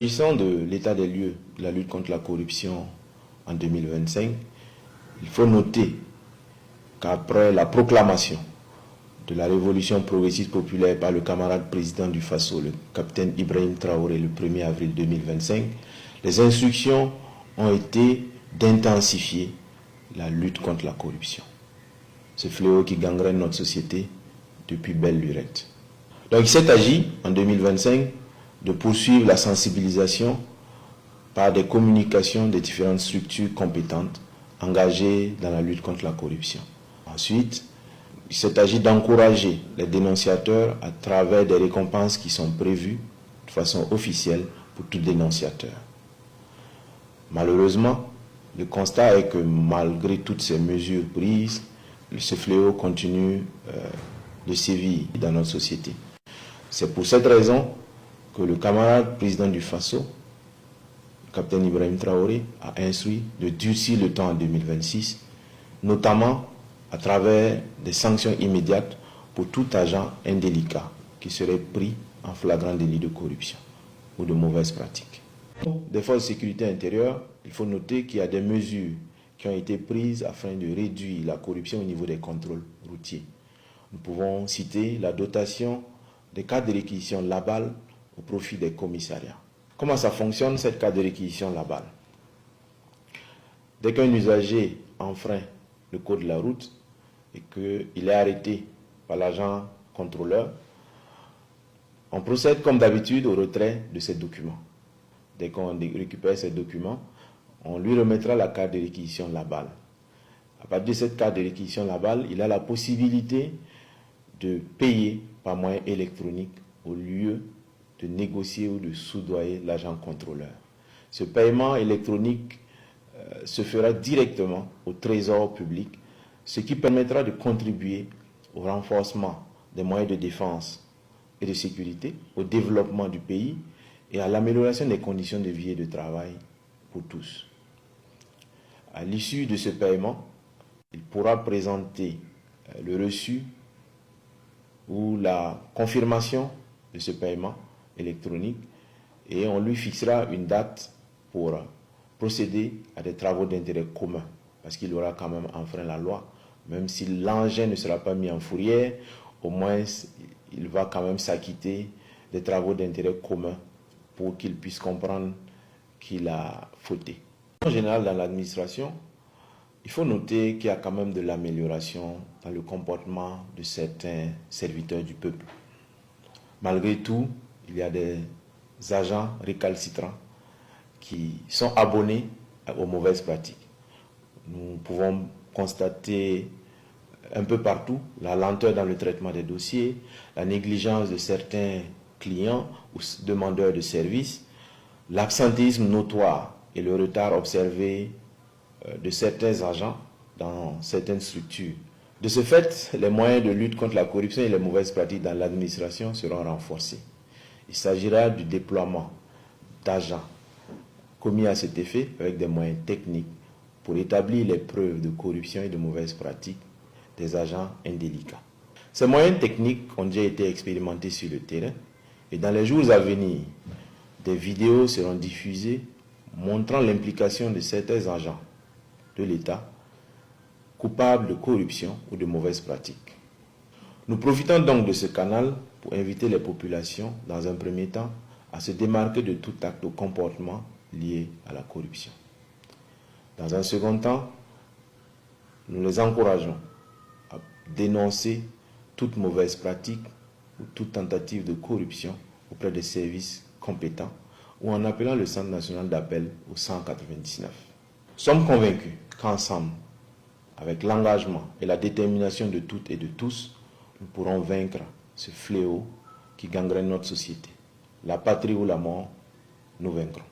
S'agissant de l'état des lieux de la lutte contre la corruption en 2025, il faut noter qu'après la proclamation de la révolution progressiste populaire par le camarade président du Faso, le capitaine Ibrahim Traoré, le 1er avril 2025, les instructions ont été d'intensifier la lutte contre la corruption. Ce fléau qui gangrène notre société depuis belle lurette. Donc il s'est agi en 2025 de poursuivre la sensibilisation par des communications des différentes structures compétentes engagées dans la lutte contre la corruption. Ensuite, il s'est agi d'encourager les dénonciateurs à travers des récompenses qui sont prévues de façon officielle pour tout dénonciateur. Malheureusement, le constat est que malgré toutes ces mesures prises, ce fléau continue de sévir dans notre société. C'est pour cette raison que le camarade président du Faso, le capitaine Ibrahim Traoré, a instruit de durcir le temps en 2026, notamment à travers des sanctions immédiates pour tout agent indélicat qui serait pris en flagrant délit de corruption ou de mauvaises pratiques. Des forces de sécurité intérieure, il faut noter qu'il y a des mesures qui ont été prises afin de réduire la corruption au niveau des contrôles routiers. Nous pouvons citer la dotation des cadres de réquisition Labal au profit des commissariats. Comment ça fonctionne cette carte de réquisition Labal? Dès qu'un usager enfreint le code de la route et qu'il est arrêté par l'agent contrôleur, on procède comme d'habitude au retrait de ces documents. Dès qu'on récupère ces documents, on lui remettra la carte de réquisition Labal. À partir de cette carte de réquisition Labal, il a la possibilité de payer par moyen électronique au lieu de négocier ou de soudoyer l'agent contrôleur. Ce paiement électronique se fera directement au trésor public, ce qui permettra de contribuer au renforcement des moyens de défense et de sécurité, au développement du pays et à l'amélioration des conditions de vie et de travail pour tous. À l'issue de ce paiement, il pourra présenter le reçu ou la confirmation de ce paiement électronique et on lui fixera une date pour procéder à des travaux d'intérêt commun parce qu'il aura quand même enfreint la loi. Même si l'engin ne sera pas mis en fourrière, au moins il va quand même s'acquitter des travaux d'intérêt commun pour qu'il puisse comprendre qu'il a fauté. En général, dans l'administration, il faut noter qu'il y a quand même de l'amélioration dans le comportement de certains serviteurs du peuple. Malgré tout, il y a des agents récalcitrants qui sont abonnés aux mauvaises pratiques. Nous pouvons constater un peu partout la lenteur dans le traitement des dossiers, la négligence de certains clients ou demandeurs de services, l'absentéisme notoire et le retard observé de certains agents dans certaines structures. De ce fait, les moyens de lutte contre la corruption et les mauvaises pratiques dans l'administration seront renforcés. Il s'agira du déploiement d'agents commis à cet effet avec des moyens techniques pour établir les preuves de corruption et de mauvaises pratiques des agents indélicats. Ces moyens techniques ont déjà été expérimentés sur le terrain et dans les jours à venir, des vidéos seront diffusées montrant l'implication de certains agents de l'État coupables de corruption ou de mauvaises pratiques. Nous profitons donc de ce canal pour inviter les populations, dans un premier temps, à se démarquer de tout acte ou comportement lié à la corruption. Dans un second temps, nous les encourageons à dénoncer toute mauvaise pratique ou toute tentative de corruption auprès des services compétents ou en appelant le Centre national d'appel au 199. Nous sommes convaincus qu'ensemble, avec l'engagement et la détermination de toutes et de tous, nous pourrons vaincre ce fléau qui gangrène notre société. La patrie ou la mort, nous vaincrons.